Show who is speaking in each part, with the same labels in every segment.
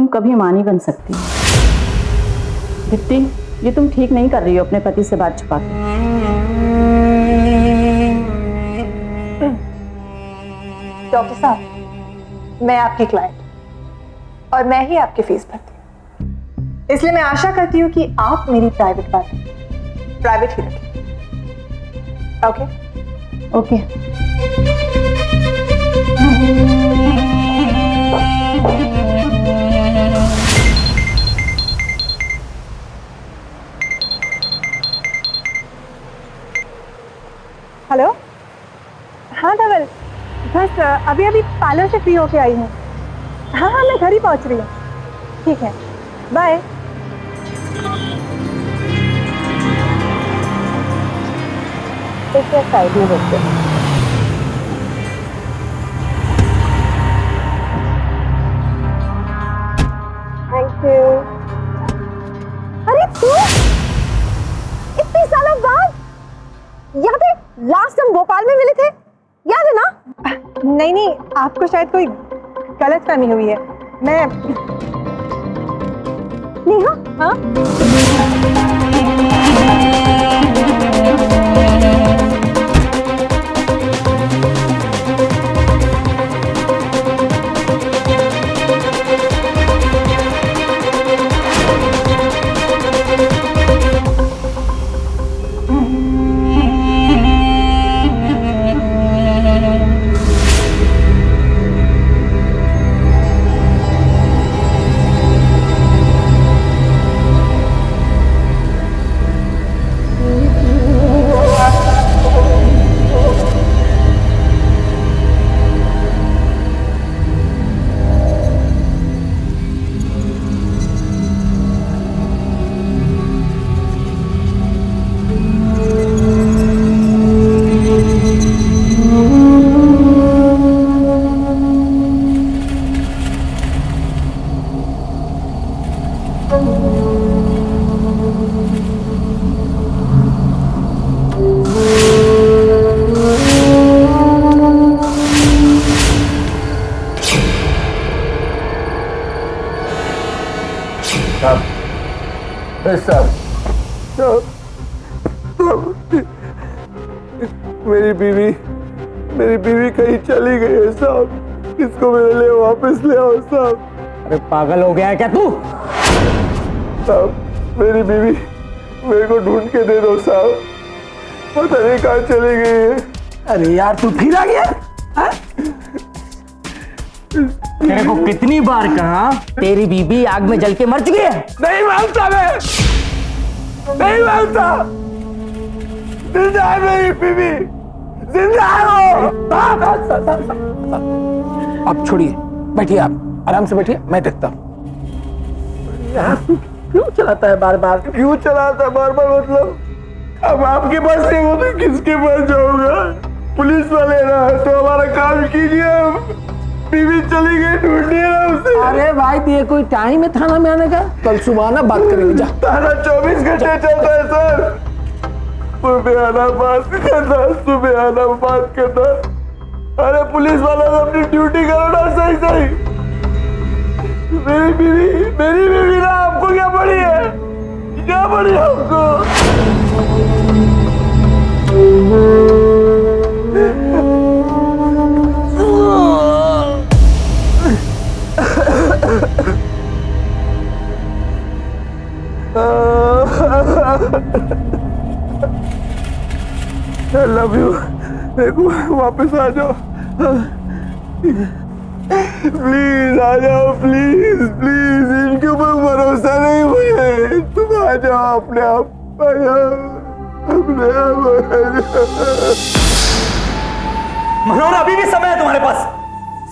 Speaker 1: कभी मां नहीं बन सकती। दीप्ति, ये तुम ठीक नहीं कर रही हो अपने पति से बात छुपा के।
Speaker 2: डॉक्टर साहब, मैं आपकी क्लाइंट और मैं ही आपकी फीस भरती हूँ, इसलिए मैं आशा करती हूँ कि आप मेरी प्राइवेट बातें प्राइवेट ही रखें। ओके?
Speaker 1: ओके।
Speaker 2: हेलो, हाँ धवल, बस अभी अभी पार्लर से फ्री होके आई हूँ। हाँ हाँ, मैं घर ही पहुँच रही हूँ। ठीक है, बाय। साइड में देखते हैं। Thank you. अरे तू इतने सालों बाद, याद है लास्ट हम भोपाल में मिले थे, याद है ना? नहीं नहीं, आपको शायद कोई गलतफहमी हुई है। मैं नेहा। हाँ
Speaker 3: मेरी बीवी कहीं चली गई है साहब, इसको मेरे लिए वापस ले आओ साहब।
Speaker 4: अरे पागल हो गया है क्या तू?
Speaker 3: साहब मेरी बीवी मेरे को ढूंढ के दे दो साहब, पता नहीं कहाँ चली गई है।
Speaker 4: अरे यार तू फिर आ गया? तेरे को कितनी बार कहा तेरी बीबी आग में जल के मर चुकी है?
Speaker 3: नहीं मानता मैं, नहीं मानता। जिंदा है मेरी बीवी, जिंदा है वो।
Speaker 4: आप छोड़िए, बैठिए, आप आराम से बैठिए, मैं देखता हूँ। यार तू क्यों चलाता है बार बार?
Speaker 3: क्यों चलाता है बार बार? मतलब अब आपके पास नहीं हो तो किसके पास जाऊंगा? पुलिस वाले ना तो हमारा काम कीजिए। बीवी चली गई, ढूंढिए ना उसे।
Speaker 4: अरे भाई ये कोई टाइम है थाना में आने का? कल सुबह ना बात करेंगे, जा।
Speaker 3: थाना 24 घंटे चलता है सर। सुबह आना बात करना, सुबह आना बात करना। अरे पुलिस वाला तो अपनी ड्यूटी करो ना सही सही। मेरी बीवी ना, आपको क्या पड़ी है? क्या पड़ी है आपको? I love you. देखो वापस आ जाओ, प्लीज आ जाओ, प्लीज प्लीज। इनके ऊपर भरोसा नहीं मुझे, तुम आ जाओ, अपने आप आ जाओ, अपने आप आ जाओ।
Speaker 5: मनोहर, अभी भी समय है तुम्हारे पास।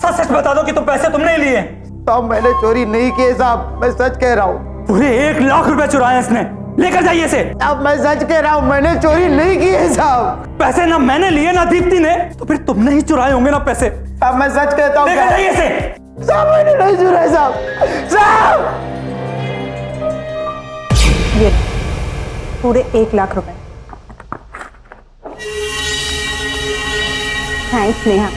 Speaker 5: सच सच बता दो कि तुम पैसे तुमने ही लिए।
Speaker 3: साहब मैंने चोरी नहीं किए साहब, मैं सच कह रहा हूँ।
Speaker 5: पूरे 1 लाख रुपए चुराए इसने, लेकर जाइए इसे।
Speaker 3: अब मैं सच कह रहा हूँ, मैंने चोरी नहीं की है साहब।
Speaker 5: पैसे ना मैंने लिए ना दीप्ति ने, तो फिर तुमने ही चुराए होंगे ना पैसे।
Speaker 3: अब मैं सच कहता हूँ,
Speaker 5: लेकर जाइए इसे।
Speaker 3: साहब मैंने नहीं चुराए साहब। साहब
Speaker 2: ये पूरे 1 लाख रुपए। थैंक्स नेहा,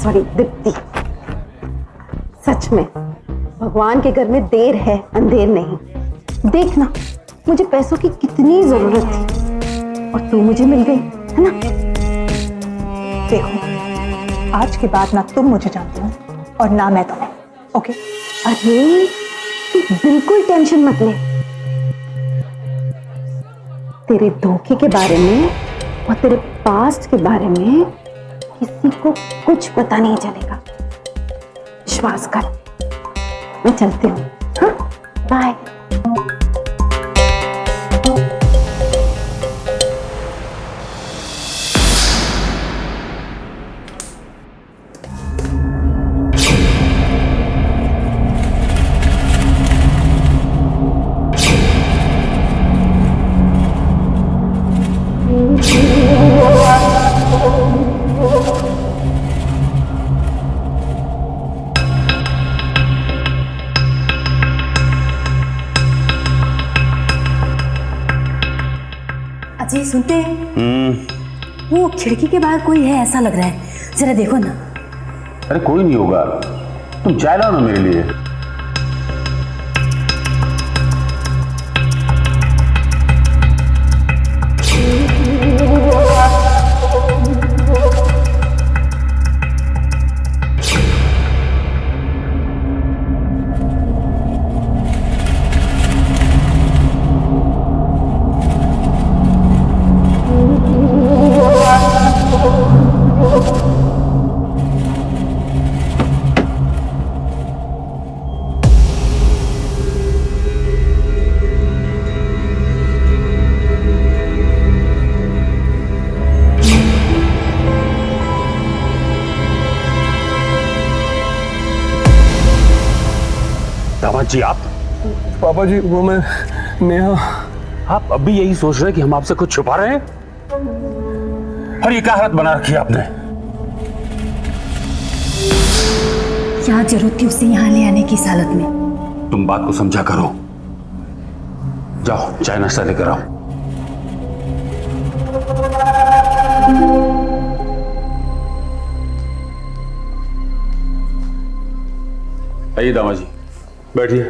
Speaker 2: सॉरी दीप्ति, सच में भगवान के घर में देर है अंधेर नहीं। देखना मुझे पैसों की कितनी जरूरत थी और तू मुझे मिल गई, है ना?
Speaker 6: देखो, आज के बाद ना तुम मुझे जानती हो और ना मैं तुम्हें। ओके?
Speaker 2: अरे तू बिल्कुल टेंशन मत ले। तेरे धोखे के बारे में और तेरे पास्ट के बारे में किसी को कुछ पता नहीं चलेगा। विश्वास कर। मैं चलती हूँ। हाँ, बाय।
Speaker 7: अजय सुनते हैं? वो खिड़की के बाहर कोई है ऐसा लग रहा है, जरा देखो ना।
Speaker 8: अरे कोई नहीं होगा, तुम चाय लाओ ना मेरे लिए। दामाद जी, आप?
Speaker 3: पापा जी, वो मैं नेहा।
Speaker 8: आप अभी यही सोच रहे हैं कि हम आपसे कुछ छुपा रहे हैं? और ये क्या हालत बना रखी है आपने?
Speaker 7: क्या जरूरत थी उसे यहाँ ले आने की इस हालत में?
Speaker 8: तुम बात को समझा करो। जाओ चाय नाश्ता लेकर आओ। आइए दामाद जी, बैठिए।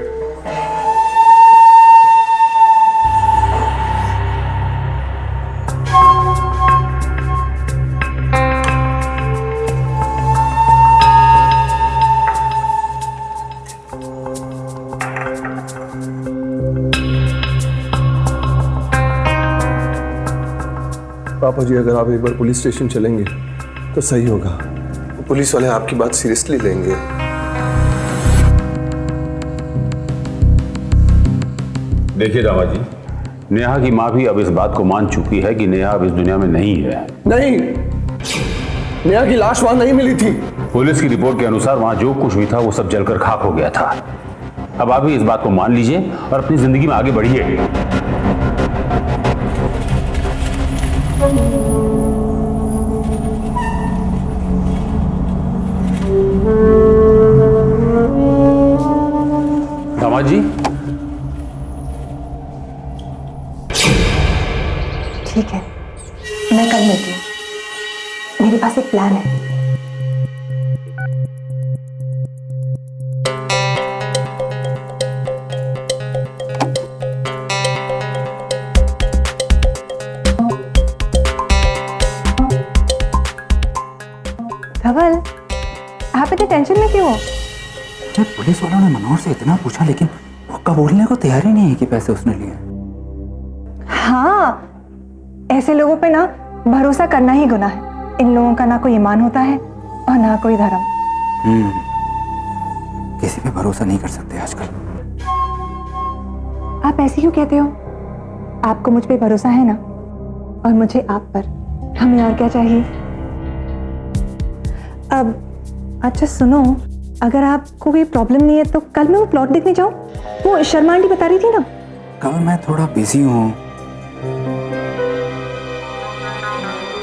Speaker 3: पापा जी, अगर आप एक बार पुलिस स्टेशन चलेंगे तो सही होगा। पुलिस वाले आपकी बात सीरियसली लेंगे।
Speaker 8: देखिए दामाद जी, नेहा की माँ भी अब इस बात को मान चुकी है कि नेहा अब इस दुनिया में नहीं है।
Speaker 3: नहीं, नेहा की लाश वहां नहीं मिली थी।
Speaker 8: पुलिस की रिपोर्ट के अनुसार वहां जो कुछ भी था वो सब जलकर खाक हो गया था। अब आप भी इस बात को मान लीजिए और अपनी जिंदगी में आगे बढ़िए। दामाद जी,
Speaker 6: ठीक है, मैं कल मिलती हूँ। मेरे पास एक प्लान है। धवल, आप इतने टेंशन में क्यों हो?
Speaker 4: पुलिस वालों ने मनोहर से इतना पूछा लेकिन वो कबूलने को तैयार ही नहीं है कि पैसे उसने लिए।
Speaker 6: हाँ, ऐसे लोगों पे ना भरोसा करना ही गुनाह है। इन लोगों का ना कोई ईमान होता है और ना कोई धर्म।
Speaker 4: किसी पे भरोसा नहीं कर सकते आजकल।
Speaker 6: आप ऐसे क्यों कहते हो? आपको मुझ पे भरोसा है ना, और मुझे आप पर। हमें और क्या चाहिए? अब अच्छा सुनो, अगर आपको कोई प्रॉब्लम नहीं है तो कल मैं वो प्लॉट देखने जाऊं? वो शर्मा आंटी बता रही थी ना।
Speaker 4: कल मैं थोड़ा बिजी हूँ,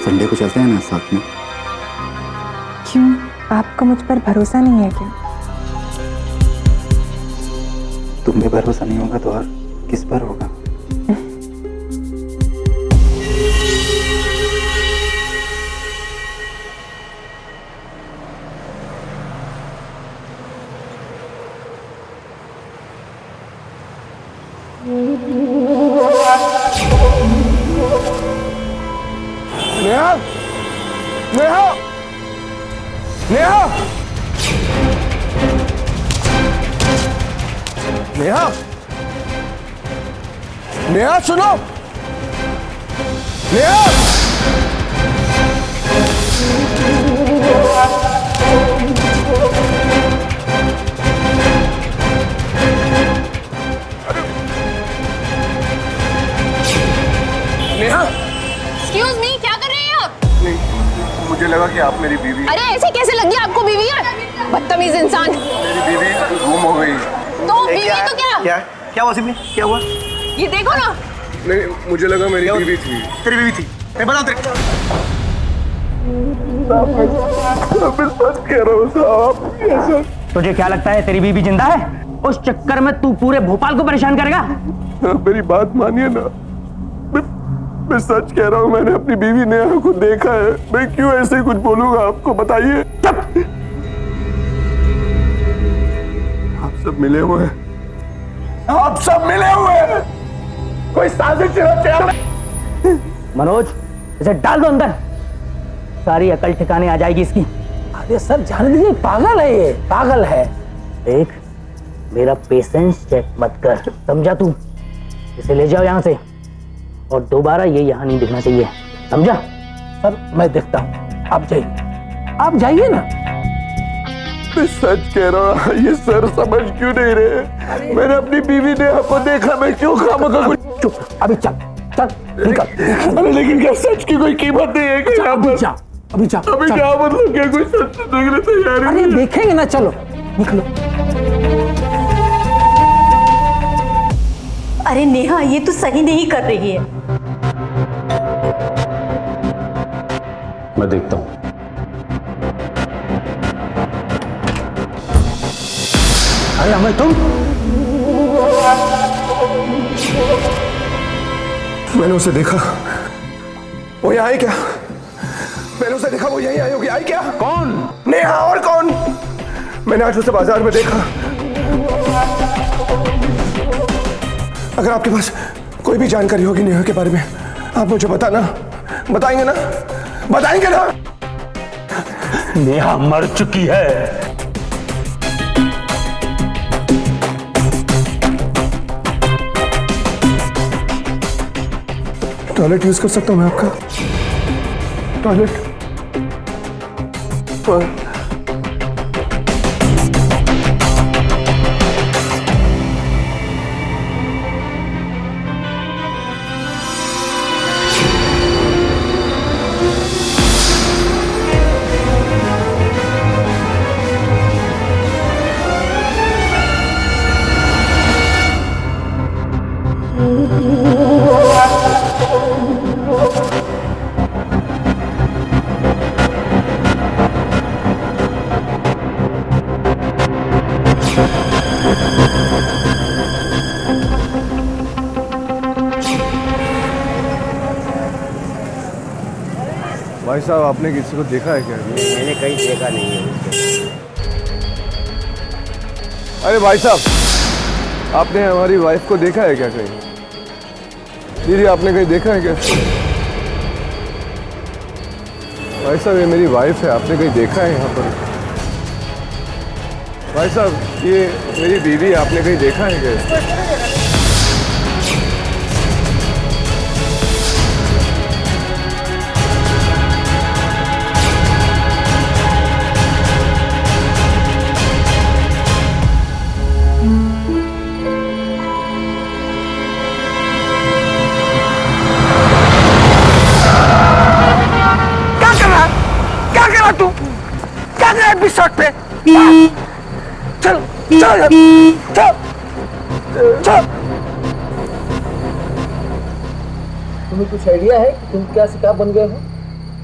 Speaker 4: संडे को चलते हैं ना साथ में।
Speaker 6: क्यों, आपको मुझ पर भरोसा नहीं है क्या?
Speaker 4: तुम पे भरोसा नहीं होगा तो और किस पर होगा?
Speaker 3: नेहा, नेहा, नेहा, नेहा, नेहा सुनो, नेहा। नेहा,
Speaker 2: एक्सक्यूज मी, क्या कर रहे हैं आप?
Speaker 3: नहीं, मुझे लगा कि आप मेरी बीवी।
Speaker 2: अरे ऐसे कैसे लग गया आपको बीवी है? बदतमीज इंसान।
Speaker 3: मेरी बीवी गुम हो गई।
Speaker 2: तो बीवी तो क्या?
Speaker 5: क्या क्या हुआ सिमी, क्या हुआ?
Speaker 2: ये देखो ना।
Speaker 3: नहीं, मुझे लगा मेरी बीवी थी।
Speaker 5: तेरी बीवी थी? मैं बताऊं तेरे
Speaker 3: मैं सच कह रहा हूँ साहब, ये सच।
Speaker 5: तुझे क्या लगता है तेरी बीवी जिंदा है? उस चक्कर में तू पूरे भोपाल को परेशान करेगा?
Speaker 3: मेरी बात मानिए ना, मैं सच कह रहा हूँ, मैंने अपनी बीवी नेहा को देखा है। मैं क्यों ऐसे कुछ बोलूंगा आपको, बताइए। आप सब मिले हुए हैं, आप सब मिले हुए हैं, कोई साजिश रचे हैं।
Speaker 5: मनोज, इसे डाल दो अंदर, सारी अकल ठिकाने आ जाएगी इसकी।
Speaker 4: अरे सर जाने दीजिए, पागल है ये, पागल है।
Speaker 5: देख, मेरा पेशेंस चेक मत कर, समझा तू? इसे ले जाओ यहाँ से और दोबारा ये यहाँ नहीं दिखना चाहिए, समझा?
Speaker 4: सर मैं देखता हूँ, आप जाइए, आप जाइए ना।
Speaker 3: मैं सच कह रहा हूँ, ये सर समझ क्यों नहीं रहे? मैंने अपनी बीवी नेहा को देखा, मैं क्यों खामखा कुछ।
Speaker 4: चुप, अभी चल चल निकल।
Speaker 3: अरे लेकिन क्या सच की कोई कीमत नहीं है क्या?
Speaker 4: अभी जा, अभी जा।
Speaker 3: अभी क्या मतलब, क्या कोई सच देखने तैयार है?
Speaker 4: अरे देखेंगे ना, चलो निकलो।
Speaker 7: अरे नेहा, ये तो सही नहीं कर रही है।
Speaker 8: मैं देखता हूं।
Speaker 4: अरे अमर तुम,
Speaker 3: मैंने उसे देखा, वो यहाँ आई क्या? मैंने उसे देखा, वो यहीं आई होगी। आई क्या?
Speaker 8: कौन?
Speaker 3: नेहा, और कौन? मैंने आज उसे बाजार में देखा। अगर आपके पास कोई भी जानकारी होगी नेहा के बारे में, आप मुझे बताना, बताएंगे ना? बताएंगे ना?
Speaker 8: नेहा मर चुकी है।
Speaker 3: टॉयलेट यूज कर सकता हूं मैं आपका? टॉयलेट? भाई साहब, आपने किसी को देखा है क्या?
Speaker 5: मैंने कहीं देखा नहीं है उसको।
Speaker 3: अरे भाई साहब, आपने हमारी वाइफ को देखा है क्या कहीं? दीदी, आपने कहीं देखा है क्या? भाई साहब, ये मेरी वाइफ है, आपने कहीं देखा है यहाँ पर? भाई साहब, ये मेरी बीवी है, आपने कहीं देखा है क्या?
Speaker 4: तू क्या कर रहा है सड़क पे? चल चल चल चल। तुम्हें कुछ आइडिया है कि तुम क्या शिकार बन गए हो?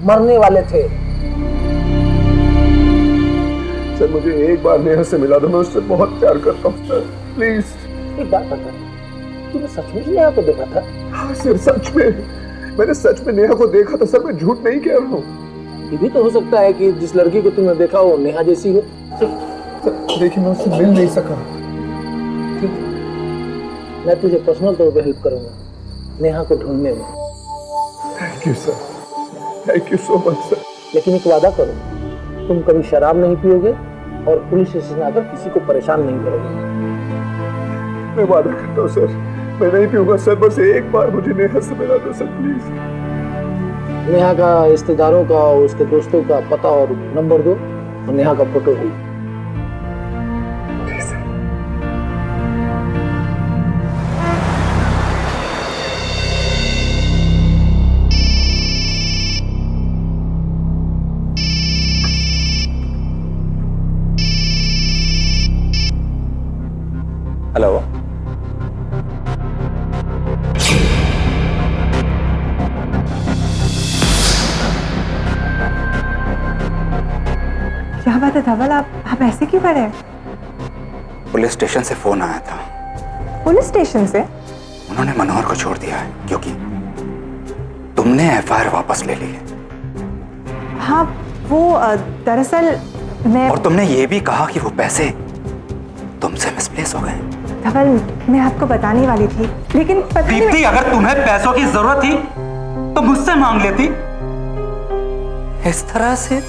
Speaker 4: मरने वाले थे।
Speaker 3: सर, मुझे एक बार नेहा से मिला दो, मैं उससे बहुत प्यार करता हूँ सर, प्लीज।
Speaker 4: एक बात बता, तुमने सचमुच नेहा को देखा था?
Speaker 3: हाँ सर, सच में मैंने सच में नेहा को देखा था सर, मैं झूठ नहीं कह रहा हूँ।
Speaker 4: ये भी तो हो सकता है कि जिस लड़की को तुमने देखा वो नेहा जैसी हो।
Speaker 3: देखिए, मैं उससे मिल नहीं सका।
Speaker 4: मैं तुझे पर्सनल तौर पे हेल्प करूंगा नेहा को ढूंढने में।
Speaker 3: Thank you sir. Thank you so much sir.
Speaker 4: लेकिन एक वादा करो, तुम कभी शराब नहीं पियोगे और पुलिस स्टेशन आकर किसी को परेशान नहीं करोगे।
Speaker 3: मैं वादा करता हूँ सर, मैं नहीं पीऊंगा सर। बस एक बार मुझे नेहा से मिला दो सर प्लीज।
Speaker 4: नेहा का रिश्तेदारों का, उसके दोस्तों का पता और नंबर दो और नेहा का फोटो भी।
Speaker 8: हेलो,
Speaker 6: क्या बात है धवल, आप ऐसे क्यों खड़े हैं?
Speaker 9: पुलिस स्टेशन से फोन आया था।
Speaker 6: पुलिस स्टेशन से?
Speaker 9: उन्होंने मनोहर को छोड़ दिया है क्योंकि तुमने एफआईआर वापस ले ली है।
Speaker 6: हाँ वो दरअसल मैं,
Speaker 9: और तुमने ये भी कहा कि वो पैसे तुमसे मिसप्लेस हो गए।
Speaker 6: धवल मैं आपको बताने वाली थी लेकिन पता नहीं।
Speaker 9: दीप्ति, अगर तुम्हें पैसों की जरूरत थी तो मुझसे मांग लेती। इस तरह से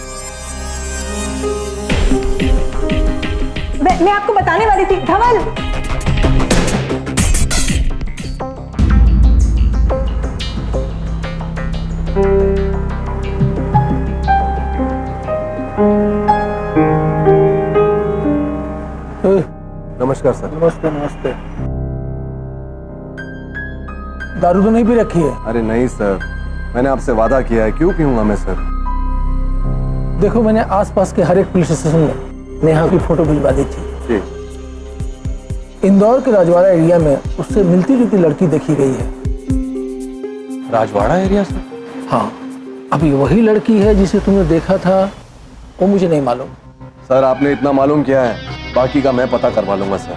Speaker 6: मैं आपको बताने वाली थी धवल।
Speaker 3: नमस्कार सर।
Speaker 4: नमस्ते नमस्ते। दारू तो नहीं पी रखी है?
Speaker 3: अरे नहीं सर, मैंने आपसे वादा किया है, क्यों पीऊंगा मैं सर।
Speaker 4: देखो मैंने आसपास के हर एक पुलिस स्टेशन में नेहा की फोटो भिजवा दी थी।
Speaker 3: जी।
Speaker 4: इंदौर के राजवाड़ा एरिया में उससे मिलती जुलती लड़की देखी गई है।
Speaker 3: राजवाड़ा एरिया से?
Speaker 4: हाँ, अभी वही लड़की है जिसे तुमने देखा था, वो मुझे नहीं मालूम।
Speaker 3: सर आपने इतना मालूम किया है, बाकी का मैं पता करवा लूंगा सर।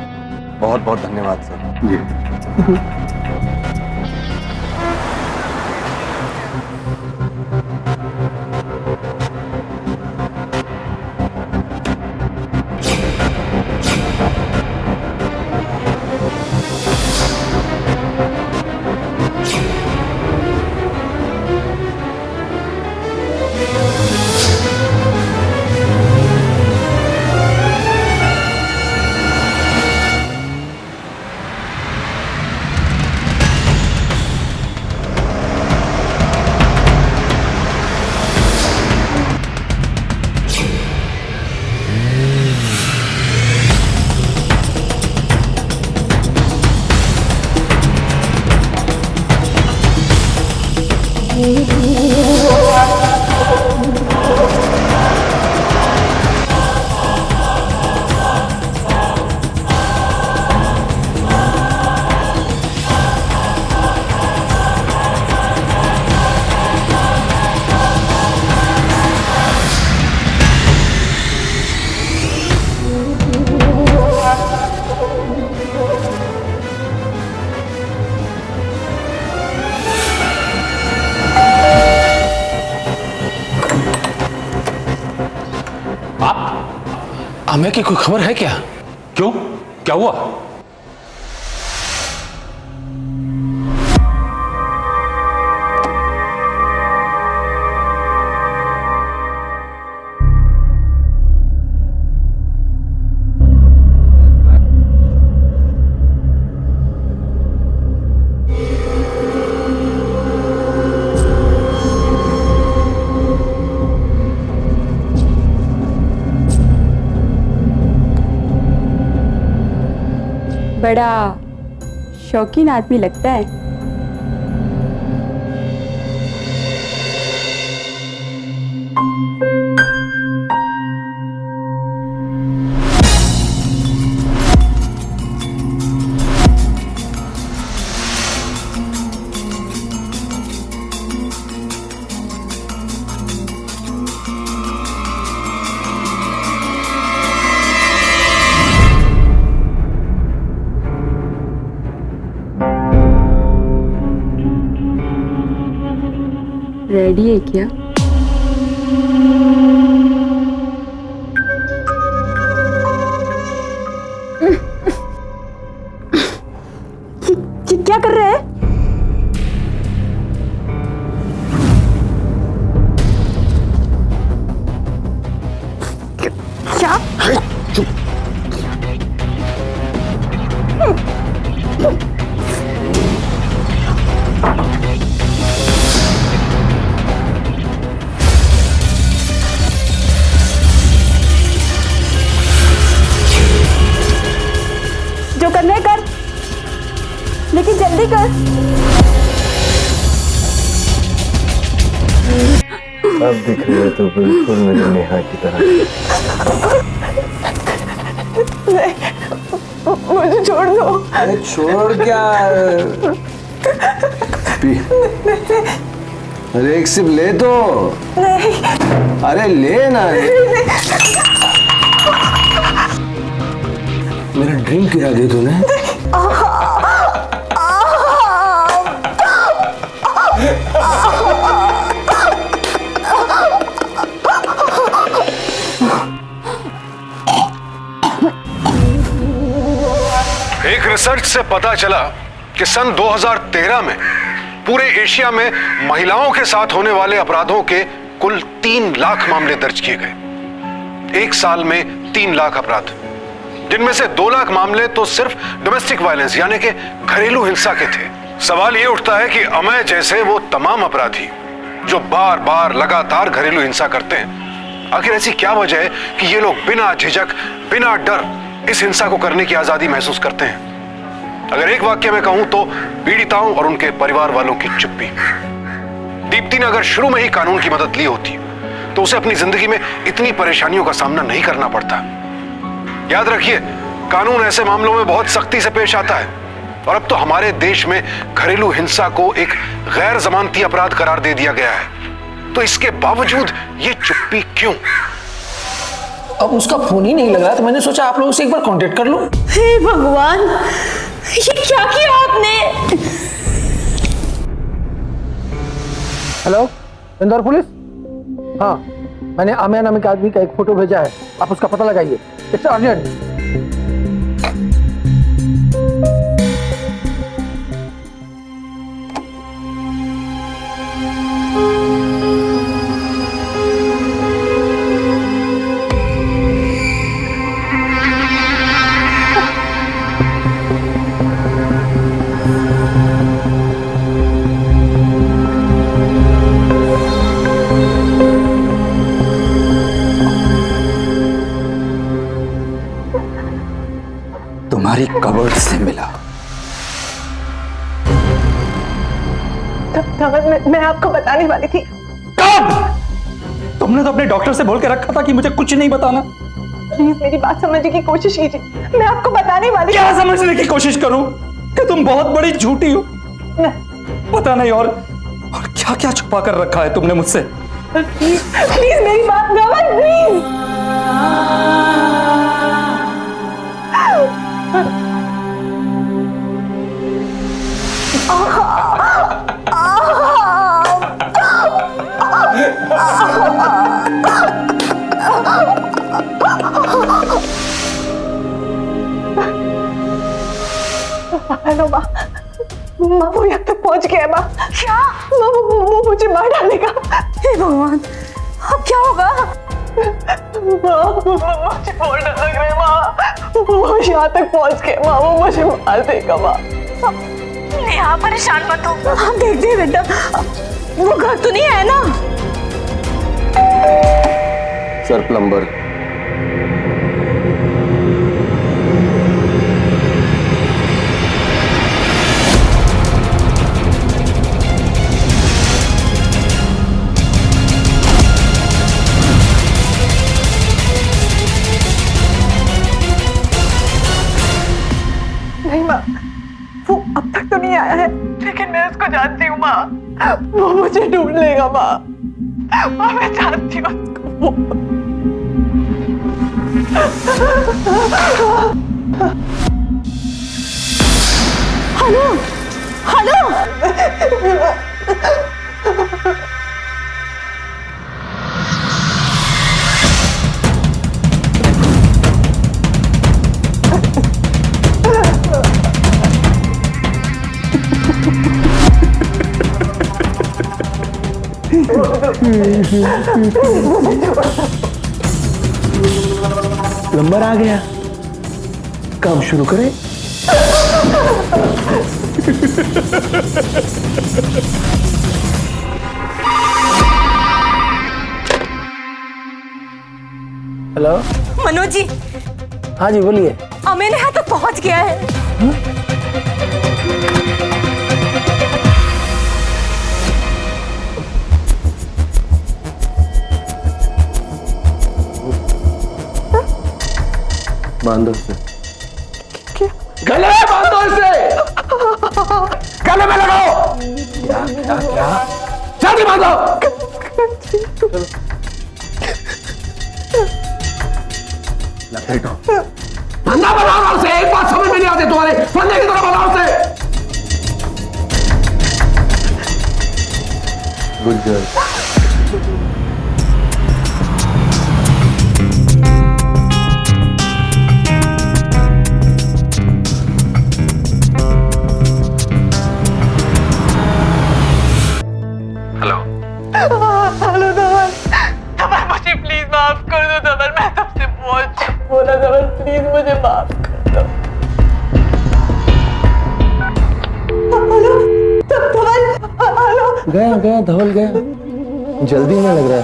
Speaker 3: बहुत बहुत धन्यवाद सर। जी।
Speaker 8: हमें की कोई खबर है क्या? क्यों, क्या हुआ?
Speaker 1: बड़ा शौकीन आदमी लगता है। रेडी है क्या? क्या कर रहे हैं? जो करना है कर, लेकिन जल्दी कर।
Speaker 3: अब दिख रही है तो बिल्कुल मेरी नेहा की तरह।
Speaker 2: मुझे छोड़ दो।
Speaker 3: अरे छोड़ क्या? पी। अरे एक सिप ले तो।
Speaker 2: नहीं।
Speaker 3: अरे ले ना। मेरा ड्रिंक गिरा दी तूने।
Speaker 10: एक रिसर्च से पता चला कि सन 2013 में पूरे एशिया में महिलाओं के साथ होने वाले अपराधों के कुल 3 लाख मामले दर्ज किए गए। एक साल में 3 लाख अपराध, जिनमें से 2 लाख मामले तो सिर्फ डोमेस्टिक वायलेंस यानी कि घरेलू हिंसा के थे। सवाल यह उठता है कि अमय जैसे वो तमाम अपराधी जो बार बार लगातार घरेलू हिंसा करते हैं, आखिर ऐसी क्या वजह है कि ये लोग बिना झिझक, बिना डर इस हिंसा को करने की आजादी महसूस करते हैं? अगर एक वाक्य में कहूं तो पीड़िताओं और उनके परिवार वालों की चुप्पी। दीप्ति ने अगर शुरू में ही कानून की मदद ली होती तो उसे अपनी जिंदगी में इतनी परेशानियों का सामना नहीं करना पड़ता। याद रखिए, कानून ऐसे मामलों में बहुत सख्ती से पेश आता है और अब तो हमारे देश में घरेलू हिंसा को एक गैर जमानती अपराध करार दे दिया गया है। तो इसके बावजूद ये चुप्पी क्यों?
Speaker 4: अब उसका फोन ही नहीं लग रहा, तो मैंने सोचा आप लोगों से एक बार कांटेक्ट कर लो।
Speaker 7: हे भगवान, ये क्या किया आपने?
Speaker 4: Hello, Indore police? हाँ, मैंने आमिया नामी के आदमी का एक फोटो भेजा है, आप उसका पता लगाइए। It's urgent.
Speaker 9: तुम्हारी कबर्ड से मिला।
Speaker 2: मैं आपको बताने वाली थी।
Speaker 9: कब? तुमने तो अपने डॉक्टर से बोल के रखा था कि मुझे कुछ नहीं बताना।
Speaker 2: प्लीज मेरी बात समझने की कोशिश कीजिए, मैं आपको बताने वाली।
Speaker 9: क्या समझने की कोशिश करूं कि तुम बहुत बड़ी झूठी हो? पता नहीं और क्या क्या छुपा कर रखा है तुमने मुझसे।
Speaker 2: प्लीज मेरी बात नमन, प्लीज। हेलो माँ, माँ वो यहाँ तक पहुँच गया है माँ। क्या? माँ वो मुझे मार डालेगा।
Speaker 7: हे भगवान, अब क्या होगा?
Speaker 2: मुझे बहुत डर लग रहा है माँ। वो यहाँ तक पहुँच गया माँ, वो मुझे मार देगा माँ।
Speaker 7: नेहा, परेशान मत हो, हम देखते हैं बेटा। वो घर तो नहीं है ना?
Speaker 3: Sir plumber.
Speaker 2: नहीं माँ, वो अब तक तो नहीं आया है, लेकिन मैं उसको जानती हूँ माँ। वो मुझे ढूंढ लेगा माँ। माँ मैं जानती हूँ उसको।
Speaker 7: Hello, hello.
Speaker 4: प्लम्बर आ गया, काम शुरू करें। हेलो
Speaker 7: मनोज जी,
Speaker 4: हाँ जी बोलिए।
Speaker 7: मेरे यहाँ तक पहुँच गया है।
Speaker 3: बांधो इसे।
Speaker 4: गले में बांधो इसे, गले में लगाओ। क्या क्या क्या, जल्दी बांधो। लपेटो, फंदा बनाओ उसे। एक बात समझ में नहीं आती तुम्हारे, फंदे की तरह बनाओ उसे।
Speaker 3: Good girl.
Speaker 2: हेलो धवल, धवल मुझे प्लीज माफ कर दो। धवल मैं तुमसे बहुत बोला। धवल प्लीज मुझे माफ कर दो। हेलो धवल, हेलो।
Speaker 3: गया गया धवल गया, जल्दी में लग रहा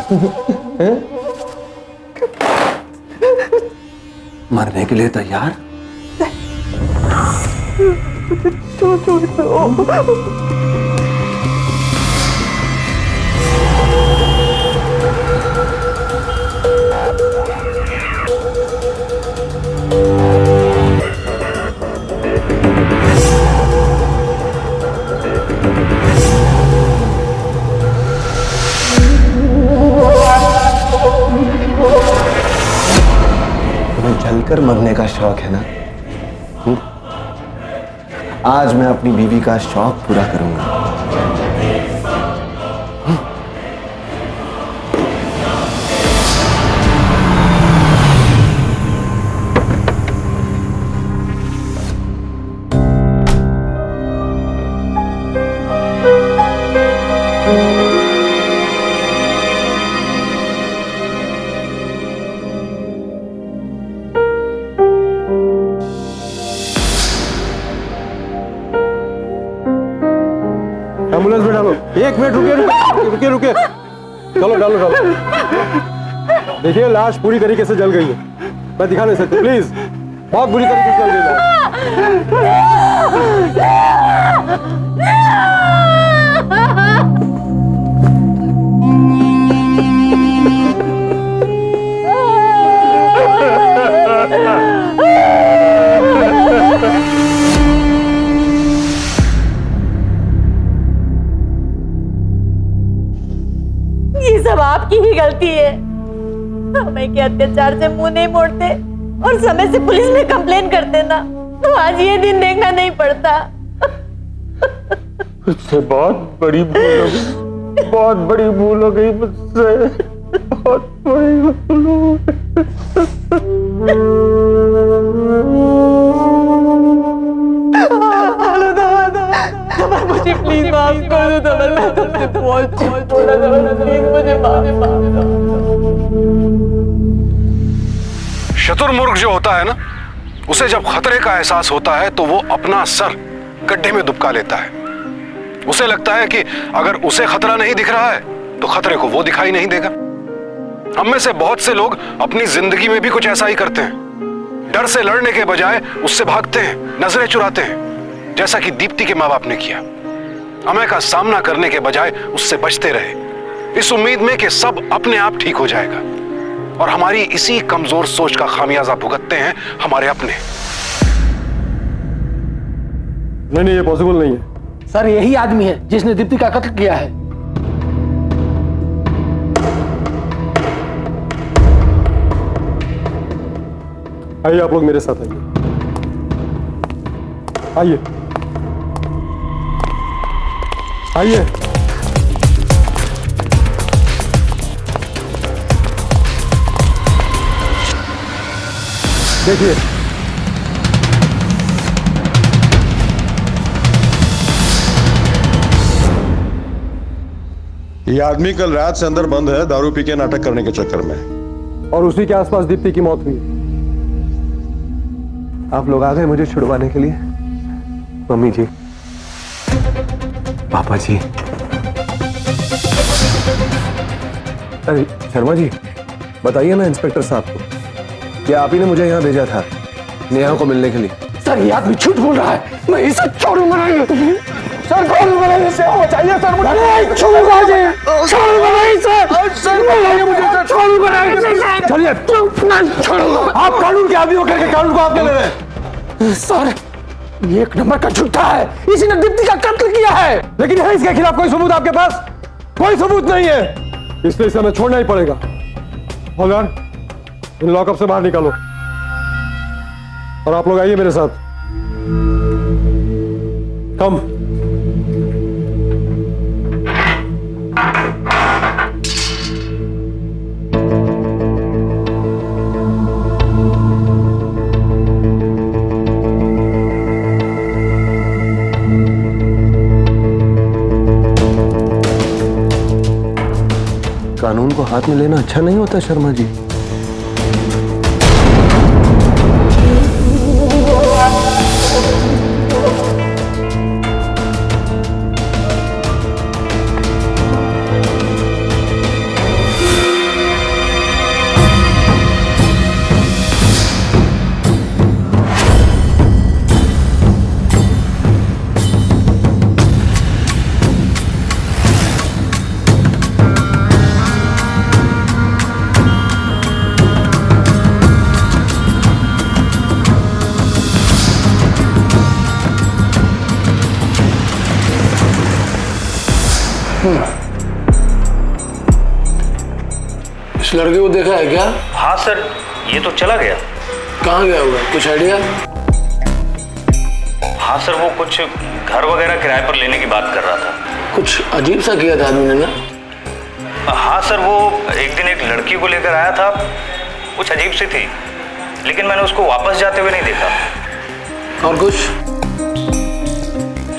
Speaker 3: है। मरने के लिए तैयार। तुम्हें जलकर मरने का शौक है ना? आज मैं अपनी बीवी का शौक पूरा करूंगा।
Speaker 11: एम्बुलेंस में डालो। एक मिनट रुके रुके रुके, चलो डालो डालो। देखिए लाश पूरी तरीके से जल गई है, मैं दिखा नहीं सकता, प्लीज। बहुत बुरी तरीके से जल गई लाश।
Speaker 2: सब आपकी ही गलती है। हमें के अत्याचार से मुंह नहीं मोड़ते और समय से पुलिस में कंप्लेन करते ना, तो आज ये दिन देखना नहीं पड़ता।
Speaker 3: मुझसे बहुत बड़ी भूल हो गई, बहुत बड़ी भूल हो गई मुझसे, बहुत बड़ी भूल हो
Speaker 2: गई। मुझे प्लीज माफ कर दो धवल, मैं तुमसे बहुत बोला। धवल प्लीज मुझे माफ कर दो।
Speaker 10: शुतुरमुर्ग जो होता है ना, उसे जब खतरे का एहसास होता है तो वो अपना सर गड्ढे में दुबका लेता है। उसे लगता है कि अगर उसे खतरा नहीं दिख रहा है तो खतरे को वो दिखाई नहीं देगा। हम में से बहुत से लोग अपनी जिंदगी में भी कुछ ऐसा ही करते हैं। डर से लड़ने के बजाय उससे भागते हैं, नजरें चुराते हैं, जैसा कि दीप्ति के माँ बाप ने किया। अमय का सामना करने के बजाय उससे बचते रहे, इस उम्मीद में कि सब अपने आप ठीक हो जाएगा। और हमारी इसी कमजोर सोच का खामियाजा भुगतते हैं हमारे अपने।
Speaker 11: नहीं नहीं, ये पॉसिबल नहीं है।
Speaker 4: सर यही आदमी है जिसने दीप्ति का कत्ल किया है।
Speaker 11: आइए आप लोग मेरे साथ आइए, आइए आइए। देखिए
Speaker 12: ये आदमी कल रात से अंदर बंद है, दारू पी के नाटक करने के चक्कर में।
Speaker 11: और उसी के आसपास दीप्ति की मौत हुई।
Speaker 3: आप लोग आ गए मुझे छुड़वाने के लिए। मम्मी जी, पापा जी, अरे शर्मा जी, बताइए ना इंस्पेक्टर साहब को, क्या आप ही ने मुझे यहाँ भेजा था नेहा को मिलने के लिए?
Speaker 4: सर ये आदमी झूठ बोल रहा है, मैं इसे छोड़ूंगा नहीं। सर छोड़ूंगा नहीं इसे, बचाइए सर मुझे। नहीं छोड़ूंगा जी, छोड़ूंगा नहीं सर। सर बताइए मुझे, सर छोड़ूंगा नहीं। चलिए नहीं छोड़ूंगा।
Speaker 11: आप कानून के आदमी होकर के कानून को आपने ले रहे।
Speaker 4: सर ये एक नंबर का झूठा है, इसी ने दीप्ति का कत्ल किया है।
Speaker 11: लेकिन है इसके खिलाफ कोई सबूत आपके पास? कोई सबूत नहीं है, इसलिए इसे हमें छोड़ना ही पड़ेगा। हौलदार, इन लॉकअप से बाहर निकालो और आप लोग आइए मेरे साथ। कम।
Speaker 3: कानून को हाथ में लेना अच्छा नहीं होता शर्मा जी।
Speaker 4: इस लड़के को देखा है क्या?
Speaker 5: हाँ सर, ये तो चला गया।
Speaker 4: कहाँ गया हुआ, कुछ आइडिया?
Speaker 5: हाँ सर, वो कुछ घर वगैरह किराए पर लेने की बात कर रहा था।
Speaker 4: कुछ अजीब सा किया था आदमी ने ना।
Speaker 5: हाँ सर, वो एक दिन एक लड़की को लेकर आया था, कुछ अजीब सी थी, लेकिन मैंने उसको वापस जाते हुए नहीं देखा।
Speaker 4: और कुछ?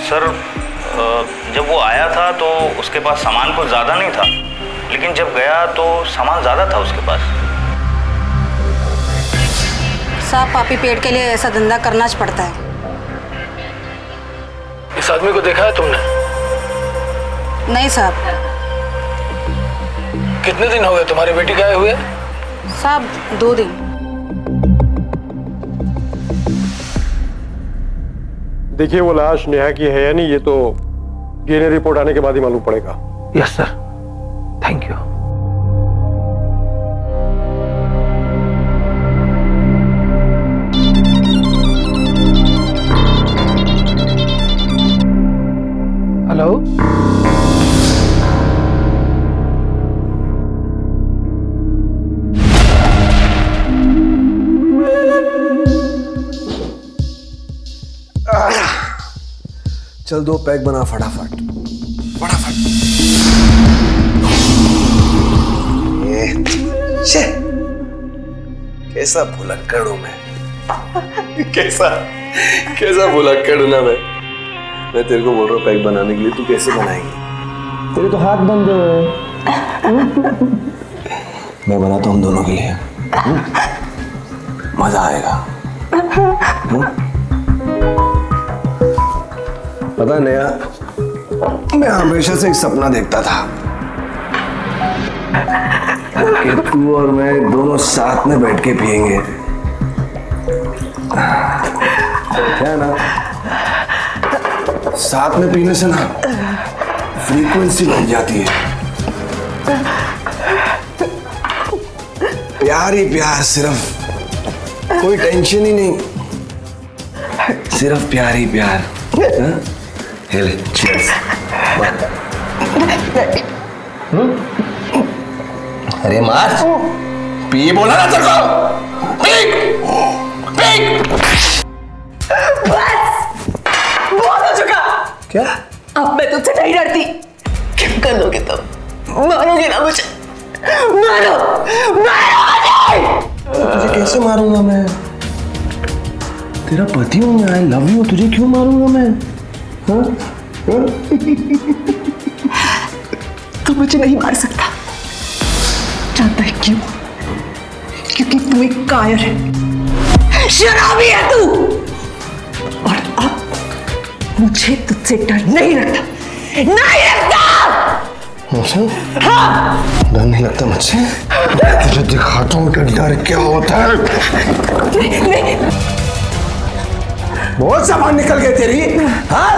Speaker 5: सर जब वो आया था तो उसके पास सामान कुछ ज़्यादा नहीं था, लेकिन जब गया तो सामान ज़्यादा था उसके पास।
Speaker 7: साहब, पापी पेट के लिए ऐसा धंधा करना च पड़ता है।
Speaker 4: इस आदमी को देखा है तुमने?
Speaker 7: नहीं साहब।
Speaker 4: कितने दिन हो गए तुम्हारी बेटी गए हुए?
Speaker 7: साहब 2 दिन।
Speaker 11: देखिए, वो लाश नेहा की है या नहीं, ये तो डीएनए रिपोर्ट आने के बाद ही मालूम पड़ेगा।
Speaker 4: Yes sir, thank you. Hello,
Speaker 3: चल 2 पैक बना फटाफट फटाफट। कैसा भुलक्कड़ हूं मैं, कैसा भुलक्कड़ हूं ना मैं तेरे को बोल रहा हूँ पैक बनाने के लिए, तू कैसे बनाएगी? तेरे तो हाथ बंद है। मैं बनाता हूँ हम दोनों के लिए, मजा आएगा। पता नया, मैं हमेशा से एक सपना देखता था कि तू और मैं दोनों साथ में बैठ के पिएंगे, क्या ना? साथ में पीने से ना फ्रीक्वेंसी बढ़ जाती है। प्यार ही प्यार, सिर्फ कोई टेंशन ही नहीं, सिर्फ प्यार ही प्यार। हेले, चीयर्स। अरे मार्च, पी बोला ना तेरे को, पी।
Speaker 2: बहुत हो चुका।
Speaker 3: क्या?
Speaker 2: अब मैं तुझसे नहीं डरती। क्या कर लोगे तुम? मारोगे ना मुझे? मारो, मारो।
Speaker 3: तुझे कैसे मारूंगा मैं? तेरा पति हूं मैं, आई लव यू, तुझे क्यों मारूंगा मैं? हाँ?
Speaker 2: तू मुझे नहीं मार सकता। जानता है क्यों? क्योंकि तू एक कायर है।
Speaker 7: शराबी है तू। और अब मुझे तुझसे डर नहीं लगता, नहीं लगता।
Speaker 3: मुझे? डर नहीं लगता मुझसे? तुझे दिखाता हूँ कि डर क्या होता है।
Speaker 7: नहीं।
Speaker 4: बहुत सामान निकल गए तेरी। हाँ?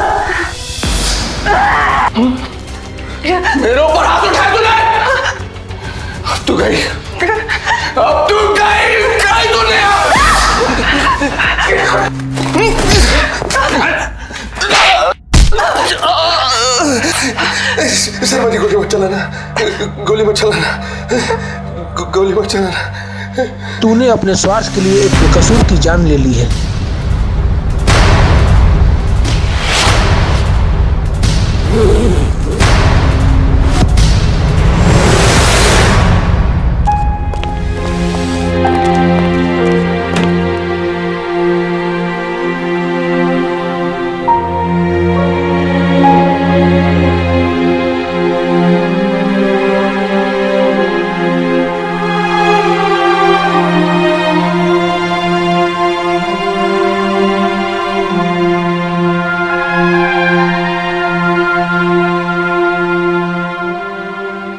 Speaker 4: मेरे ऊपर हाथ उठाए तूने।
Speaker 3: अब तू गई,
Speaker 4: अब तू गई तूने।
Speaker 3: शर्मा जी गोली मत चलाना, गोली मत चलाना, गोली मत चलाना।
Speaker 12: तूने अपने स्वार्थ के लिए एक बेकसूर की जान ले ली है।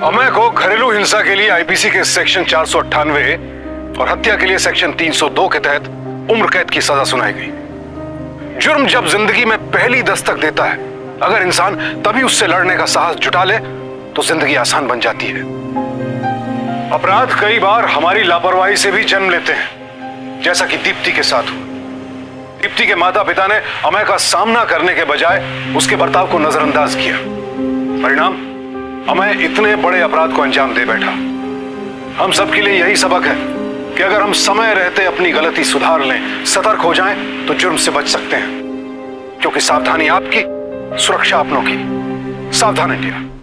Speaker 10: अमय को घरेलू हिंसा के लिए आईपीसी के सेक्शन 498 और हत्या के लिए सेक्शन 302 के तहत उम्र कैद की सजा सुनाई गई। जुर्म जब जिंदगी में पहली दस्तक देता है, अगर इंसान तभी उससे लड़ने का साहस जुटा ले तो जिंदगी आसान बन जाती है। अपराध कई बार हमारी लापरवाही से भी जन्म लेते हैं, जैसा कि दीप्ति के साथ हुआ। दीप्ति के माता पिता ने अमय का सामना करने के बजाय उसके बर्ताव को नजरअंदाज किया। परिणाम, अमय इतने बड़े अपराध को अंजाम दे बैठा। हम सबके लिए यही सबक है कि अगर हम समय रहते अपनी गलती सुधार लें, सतर्क हो जाएं, तो जुर्म से बच सकते हैं। क्योंकि सावधानी आपकी, सुरक्षा अपनों की। सावधान इंडिया।